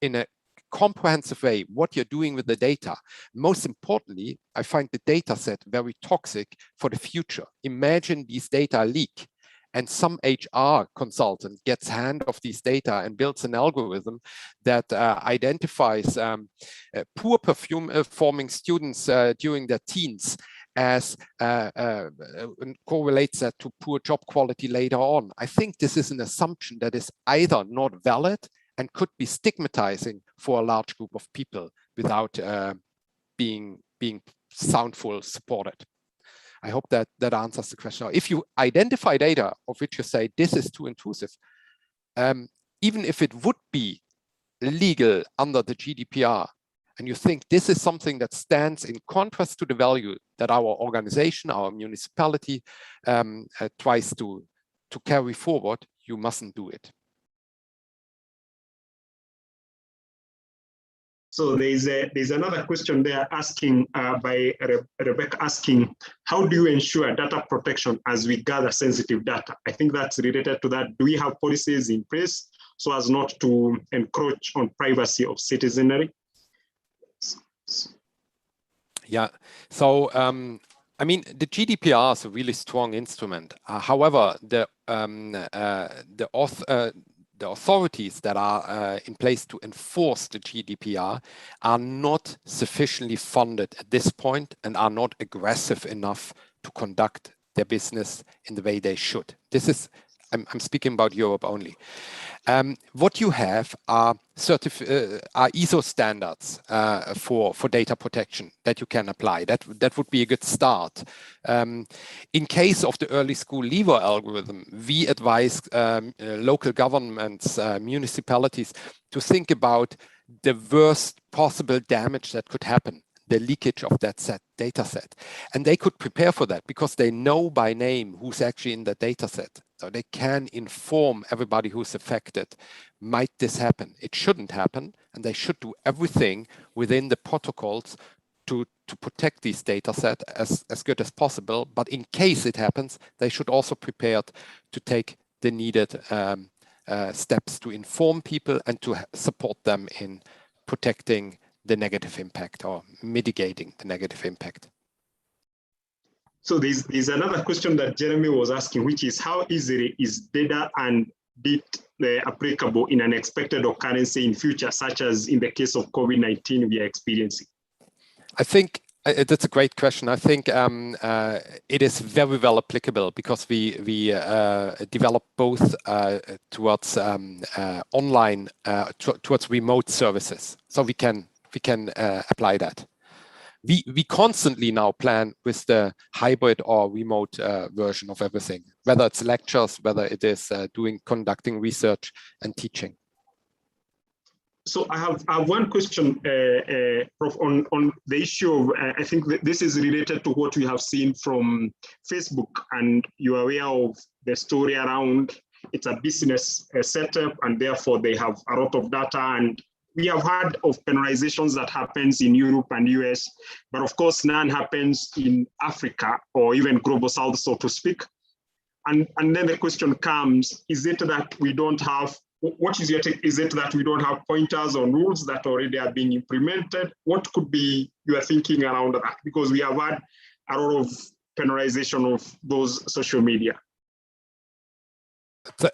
S3: in a comprehensive way what you're doing with the data? Most importantly, I find the data set very toxic for the future. Imagine these data leak and some HR consultant gets hand of these data and builds an algorithm that identifies poor performing students during their teens as correlates that to poor job quality later on. I think this is an assumption that is either not valid and could be stigmatizing for a large group of people without being soundful supported. I hope that answers the question. Now, if you identify data of which you say this is too intrusive, even if it would be legal under the GDPR, and you think this is something that stands in contrast to the value that our organization, our municipality tries to carry forward, you mustn't do it.
S4: So there's another question there asking by Rebecca asking, how do you ensure data protection as we gather sensitive data? I think that's related to that. Do we have policies in place so as not to encroach on privacy of citizenry?
S3: Yeah, so I mean, the GDPR is a really strong instrument. However, the authorities that are in place to enforce the GDPR are not sufficiently funded at this point and are not aggressive enough to conduct their business in the way they should. This is, I'm speaking about Europe only. What you have are ISO standards for data protection that you can apply. That would be a good start. In case of the early school leaver algorithm, we advise local governments, municipalities to think about the worst possible damage that could happen, the leakage of that data set. And they could prepare for that because they know by name who's actually in the data set. So they can inform everybody who's affected. Might this happen? It shouldn't happen. And they should do everything within the protocols to protect these data set as good as possible. But in case it happens, they should also prepare to take the needed steps to inform people and to support them in protecting the negative impact or mitigating the negative impact.
S4: So there's another question that Jeremy was asking, which is how easily is data and bit applicable in an expected occurrence in future, such as in the case of COVID-19 we are experiencing?
S3: I think that's a great question. I think it is very well applicable because we develop both towards online, towards remote services. So we can apply that. We constantly now plan with the hybrid or remote version of everything, whether it's lectures, whether it is conducting research and teaching.
S4: So I have one question, Prof, on the issue of, I think this is related to what we have seen from Facebook, and you're aware of the story around it's a business setup, and therefore they have a lot of data, and we have heard of penalizations that happens in Europe and US, but of course none happens in Africa or even global south, so to speak. And then the question comes, is it that we don't have, what is your take? Is it that we don't have pointers or rules that already are being implemented? What could be your thinking around that? Because we have had a lot of penalization of those social media.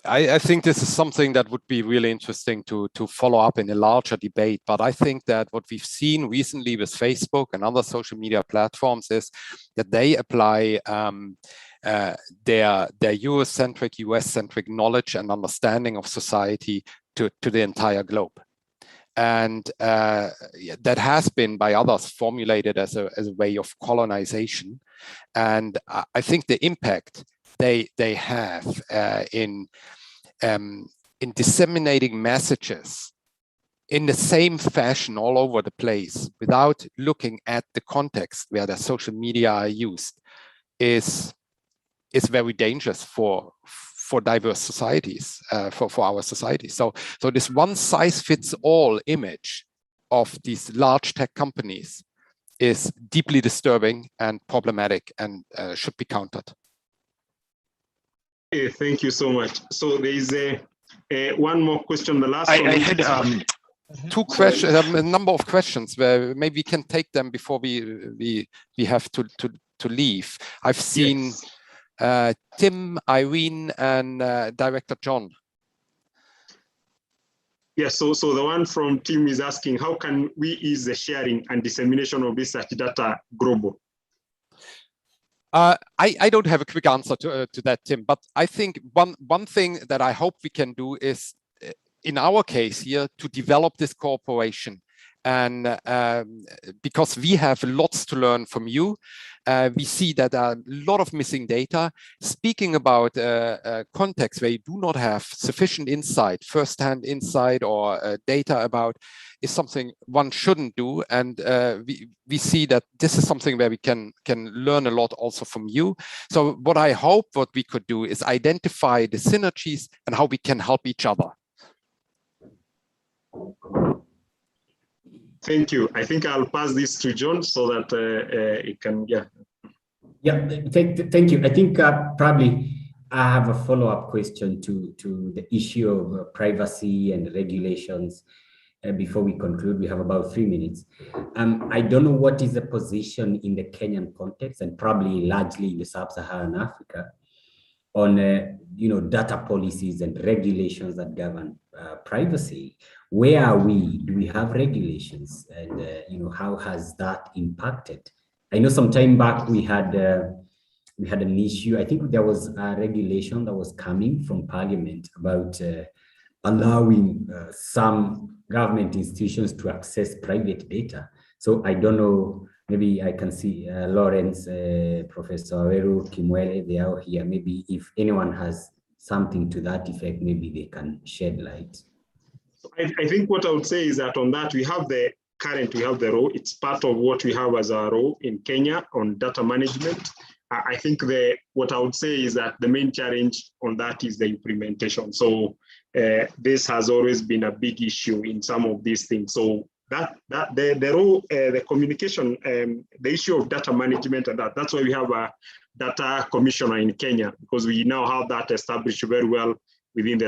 S3: I think this is something that would be really interesting to follow up in a larger debate. But I think that what we've seen recently with Facebook and other social media platforms is that they apply their Eurocentric, US-centric knowledge and understanding of society to the entire globe. And that has been by others formulated as a way of colonization. And I think the impact they have in disseminating messages in the same fashion all over the place without looking at the context where the social media are used is very dangerous for diverse societies, for our society. So this one-size-fits-all image of these large tech companies is deeply disturbing and problematic and should be countered.
S4: Okay, thank you so much. So there is one more question. The last one.
S5: I had
S3: two questions, a number of questions where maybe we can take them before we have to leave. I've seen Tim, Irene, and Director John.
S4: Yes, so the one from Tim is asking, how can we ease the sharing and dissemination of research data global?
S3: I don't have a quick answer to that, Tim, but I think one thing that I hope we can do is, in our case here, to develop this cooperation. And because we have lots to learn from you, we see that there are a lot of missing data. Speaking about contexts where you do not have sufficient insight, first-hand insight or data about, is something one shouldn't do. And we see that this is something where we can learn a lot also from you. So what I hope what we could do is identify the synergies and how we can help each other.
S4: Thank you. I think I'll pass this to John so that it can,
S1: Yeah, thank you. I think probably I have a follow-up question to the issue of privacy and regulations. Before we conclude, we have about 3 minutes. I don't know what is the position in the Kenyan context and probably largely in the sub-Saharan Africa on data policies and regulations that govern privacy. Where are we? Do we have regulations? And how has that impacted? I know some time back we had an issue. I think there was a regulation that was coming from Parliament about allowing some government institutions to access private data. So I don't know, maybe I can see Lawrence, Professor Aweru, Kimwele, they are here. Maybe if anyone has something to that effect, maybe they can shed light.
S4: I think what I would say is that on that, we have the role. It's part of what we have as a role in Kenya on data management. I think what I would say is that the main challenge on that is the implementation. So this has always been a big issue in some of these things. So the role, the communication, the issue of data management, and that's why we have a data commissioner in Kenya, because we now have that established very well within the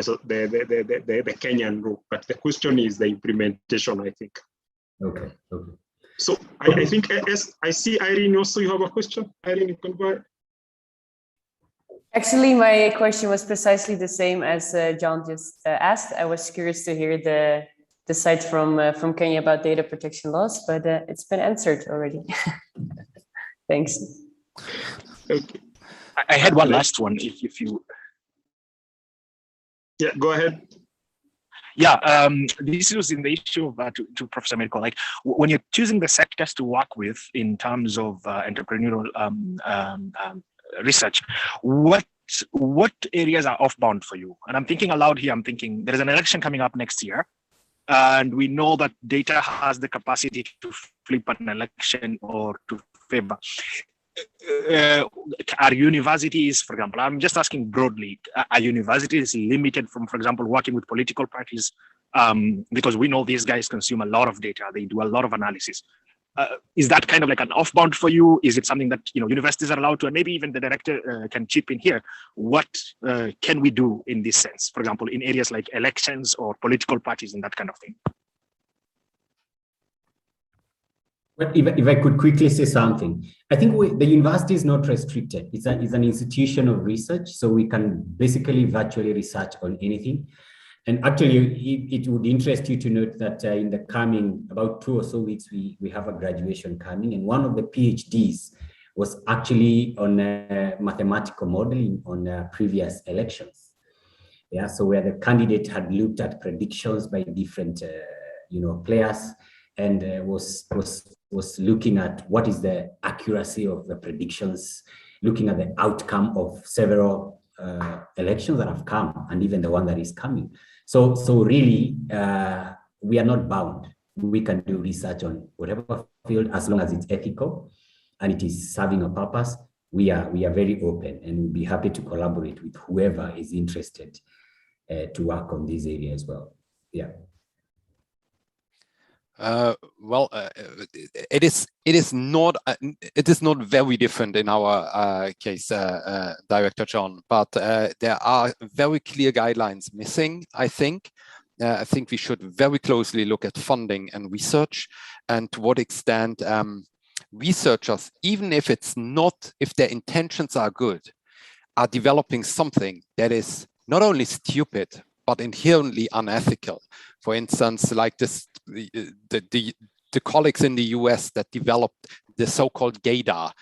S4: Kenyan rule. But the question is the implementation, I think.
S1: Okay.
S4: So I think I see Irene also, you have a question. Irene, you can go ahead.
S6: Actually, my question was precisely the same as John just asked. I was curious to hear the side from Kenya about data protection laws, but it's been answered already. Thanks.
S4: Okay.
S5: I had one last one, if you.
S4: Yeah, go ahead.
S5: Yeah, this was in the issue of to Professor Mirko. Like when you're choosing the sectors to work with in terms of entrepreneurial research, what areas are off-bound for you? And I'm thinking aloud here. I'm thinking there is an election coming up next year, and we know that data has the capacity to flip an election or to favor. Are universities, for example, I'm just asking broadly, are universities limited from, for example, working with political parties? Because we know these guys consume a lot of data, they do a lot of analysis. Is that kind of like an off-bound for you? Is it something that universities are allowed to, and maybe even the director can chip in here? What can we do in this sense, for example, in areas like elections or political parties and that kind of thing?
S1: Well, if I could quickly say something, I think the university is not restricted. It's an institution of research, so we can basically virtually research on anything. And actually, it would interest you to note that in the coming about 2 or so weeks, we have a graduation coming, and one of the PhDs was actually on mathematical modeling on previous elections. Yeah, so where the candidate had looked at predictions by different, players, and was looking at what is the accuracy of the predictions, looking at the outcome of several elections that have come, and even the one that is coming. So really, we are not bound. We can do research on whatever field as long as it's ethical and it is serving a purpose. We are very open, and we'll be happy to collaborate with whoever is interested to work on this area as well. Yeah.
S3: It is not very different in our case, Director John, but there are very clear guidelines missing, I think. I think we should very closely look at funding and research, and to what extent researchers, even if their intentions are good, are developing something that is not only stupid, but inherently unethical. For instance, like the colleagues in the US that developed the so-called gaydar,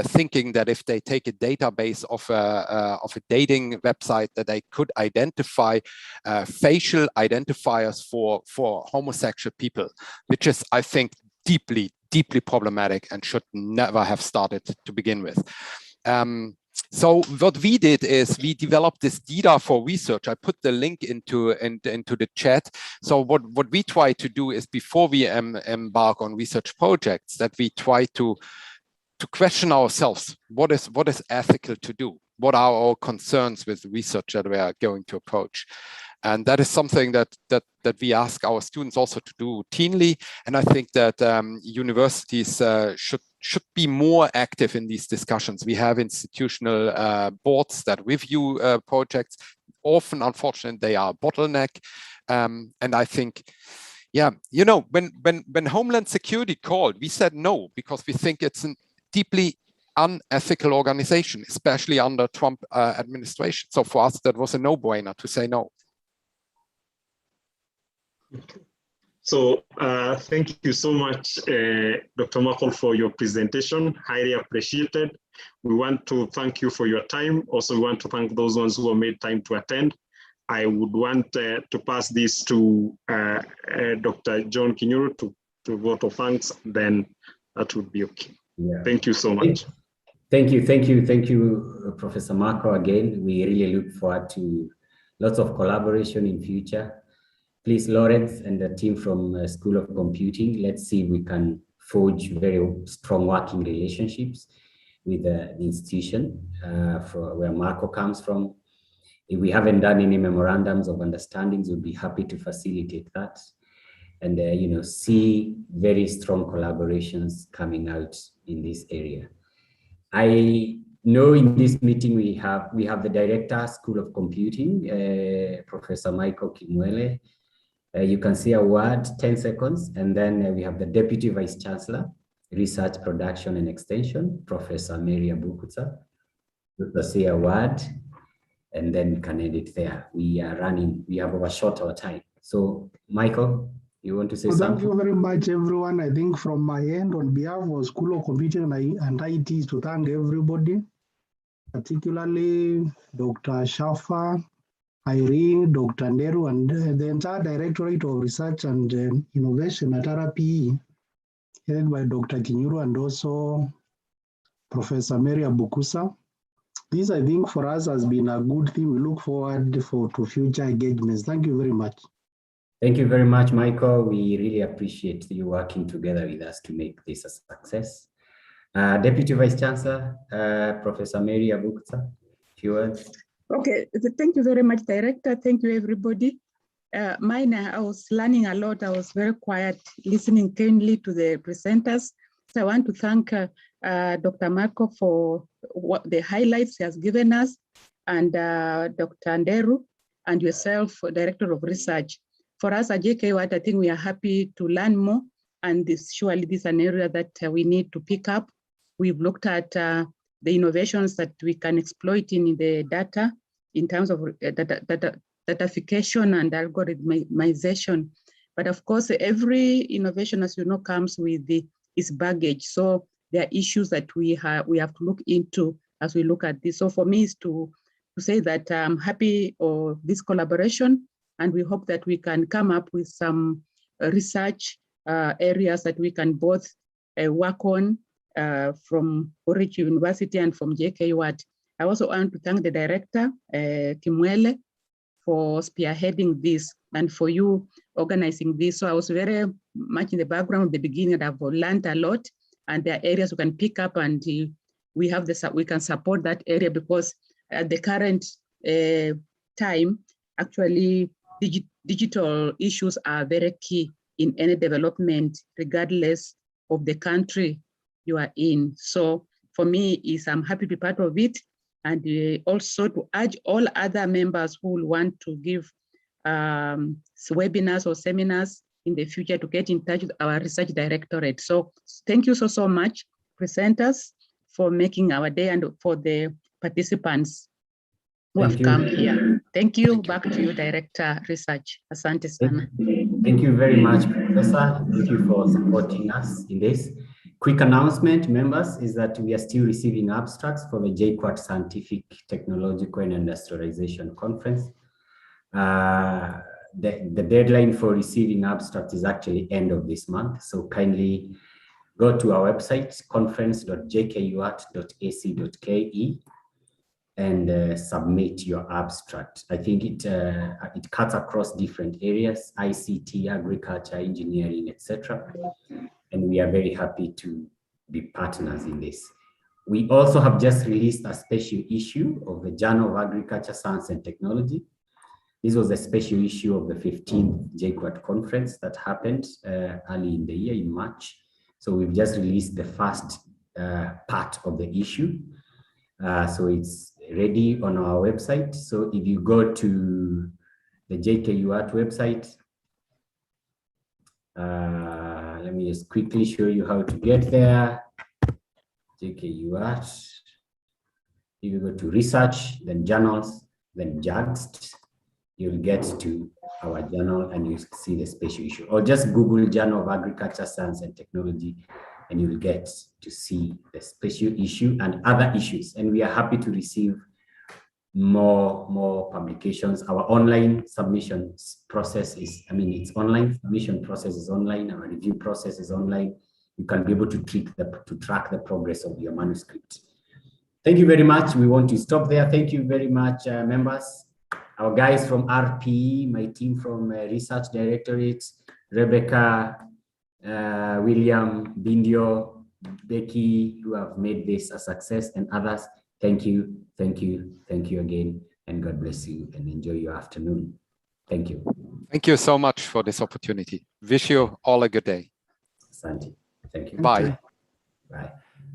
S3: thinking that if they take a database of a dating website, that they could identify facial identifiers for homosexual people, which is, I think, deeply problematic and should never have started to begin with. So what we did is we developed this data for research. I put the link into the chat. So what we try to do is, before we embark on research projects, that we try to question ourselves, what is ethical to do? What are our concerns with research that we are going to approach? And that is something that we ask our students also to do routinely. And I think that universities should be more active in these discussions. We have institutional boards that review projects. Often, unfortunately, they are a bottleneck. And I think, yeah, when Homeland Security called, we said no, because we think it's a deeply unethical organization, especially under Trump administration. So for us, that was a no-brainer to say no.
S4: So thank you so much, Dr. Mirko, for your presentation. Highly appreciated. We want to thank you for your time. Also, we want to thank those ones who have made time to attend. I would want to pass this to Dr. John Kinyuru to vote of thanks, then that would be okay. Yeah. Thank you so much.
S1: Thank you, Professor Mirko. Again, we really look forward to lots of collaboration in future. Please, Lawrence and the team from School of Computing, let's see if we can forge very strong working relationships with the institution for where Mirko comes from. If we haven't done any memorandums of understandings, we'll be happy to facilitate that, and see very strong collaborations coming out in this area. I know in this meeting we have the Director, School of Computing, Professor Michael Kimwele. You can say a word, 10 seconds, and then we have the Deputy Vice Chancellor, Research, Production and Extension, Professor Maria Bukutsa. You can say a word, and then we can end it there. We have overshot our time. So, Michael, you want to say something?
S7: Thank you very much, everyone. I think from my end, on behalf of School of Computing and IT, to thank everybody, particularly Dr. Schafer, Irene, Dr. Nderu, and the entire Directorate of Research and Innovation at RPE, headed by Dr. Kinyuru and also Professor Maria Bukusa. This, I think, for us has been a good thing. We look forward to future engagements. Thank you very much.
S1: Thank you very much, Michael. We really appreciate you working together with us to make this a success. Deputy Vice Chancellor, Professor Maria Bukusa, a few words.
S8: Okay, thank you very much, Director. Thank you, everybody. I was learning a lot. I was very quiet, listening keenly to the presenters. So I want to thank Dr. Mirko for the highlights he has given us, and Dr. Nderu, and yourself, Director of Research. For us at JKUAT, I think we are happy to learn more, and surely this is an area that we need to pick up. We've looked at the innovations that we can exploit in the data in terms of datafication and algorithmisation. But of course, every innovation, as you know, comes with its baggage. So there are issues that we have to look into as we look at this. So for me is to say that I'm happy of this collaboration, and we hope that we can come up with some research areas that we can both work on from Orich University and from JKUAT. I also want to thank the director, Kimwele, for spearheading this and for you organizing this. So I was very much in the background at the beginning, and I've learned a lot, and there are areas we can pick up, and we can support that area, because at the current time, actually digital issues are very key in any development, regardless of the country you are in. So for me, I'm happy to be part of it, and also to urge all other members who will want to give webinars or seminars in the future to get in touch with our research directorate. So thank you so much, presenters, for making our day, and for the participants who have come here. Thank you. Back to you, Director Research. Asante sana.
S1: Thank you very much, Professor. Thank you for supporting us in this. Quick announcement, members, is that we are still receiving abstracts for the JKUAT Scientific, Technological and Industrialization Conference. The deadline for receiving abstracts is actually end of this month. So kindly go to our website, conference.jkuat.ac.ke, and submit your abstract. I think it cuts across different areas: ICT, agriculture, engineering, etc. And we are very happy to be partners in this. We also have just released a special issue of the Journal of Agriculture, Science and Technology. This was a special issue of the 15th JKUAT conference that happened early in the year, in March. So we've just released the first part of the issue. So it's ready on our website. So if you go to the JKUAT website, let me just quickly show you how to get there. JKUAT. If you go to research, then journals, then JAGST, you'll get to our journal and you see the special issue. Or just Google Journal of Agriculture, Science and Technology, and you'll get to see the special issue and other issues. And we are happy to receive more publications. Our online submission process is, it's online. Submission process is online. Our review process is online. You can be able to track the progress of your manuscript. Thank you very much. We want to stop there. Thank you very much, members. Our guys from RP, my team from Research Directorate, Rebecca, William, Bindio, Becky, who have made this a success, and others. Thank you, thank you, thank you again, and God bless you, and enjoy your afternoon. Thank you.
S3: Thank you so much for this opportunity. Wish you all a good day.
S1: Santi, thank you.
S3: Bye.
S1: Bye.